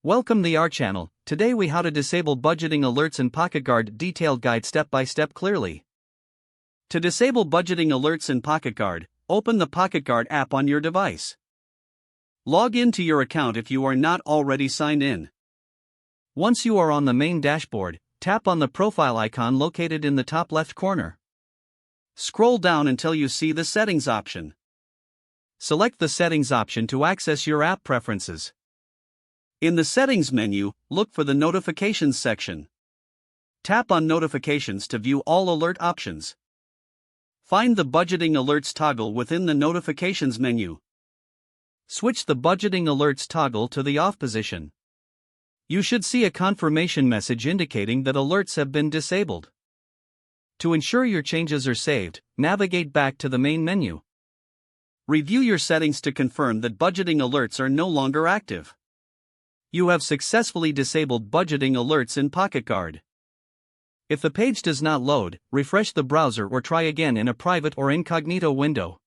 Welcome to our channel. Today we how to disable budgeting alerts in PocketGuard, detailed guide step by step clearly. To disable budgeting alerts in PocketGuard, open the PocketGuard app on your device. Log into your account if you are not already signed in. Once you are on the main dashboard, tap on the profile icon located in the top left corner. Scroll down until you see the settings option. Select the settings option to access your app preferences. In the settings menu, look for the notifications section. Tap on notifications to view all alert options. Find the budgeting alerts toggle within the notifications menu. Switch the budgeting alerts toggle to the off position. You should see a confirmation message indicating that alerts have been disabled. To ensure your changes are saved, navigate back to the main menu. Review your settings to confirm that budgeting alerts are no longer active. You have successfully disabled budgeting alerts in PocketGuard. If the page does not load, refresh the browser or try again in a private or incognito window.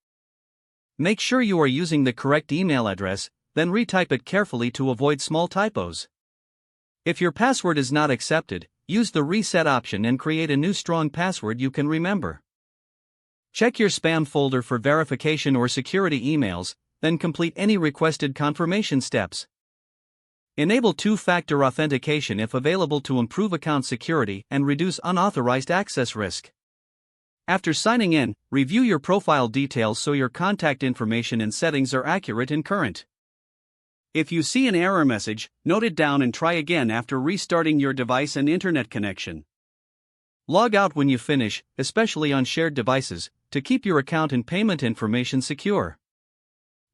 Make sure you are using the correct email address, then retype it carefully to avoid small typos. If your password is not accepted, use the reset option and create a new strong password you can remember. Check your spam folder for verification or security emails, then complete any requested confirmation steps. Enable two-factor authentication if available to improve account security and reduce unauthorized access risk. After signing in, review your profile details so your contact information and settings are accurate and current. If you see an error message, note it down and try again after restarting your device and internet connection. Log out when you finish, especially on shared devices, to keep your account and payment information secure.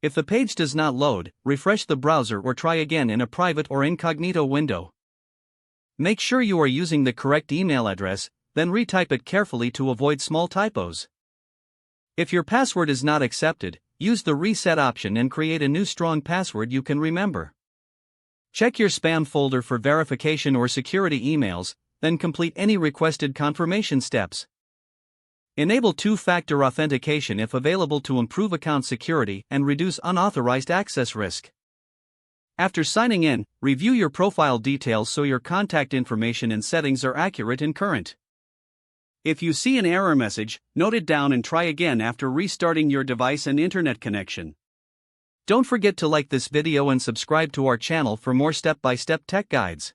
If the page does not load, refresh the browser or try again in a private or incognito window. Make sure you are using the correct email address, then retype it carefully to avoid small typos. If your password is not accepted, use the reset option and create a new strong password you can remember. Check your spam folder for verification or security emails, then complete any requested confirmation steps. Enable two-factor authentication if available to improve account security and reduce unauthorized access risk. After signing in, review your profile details so your contact information and settings are accurate and current. If you see an error message, note it down and try again after restarting your device and internet connection. Don't forget to like this video and subscribe to our channel for more step-by-step tech guides.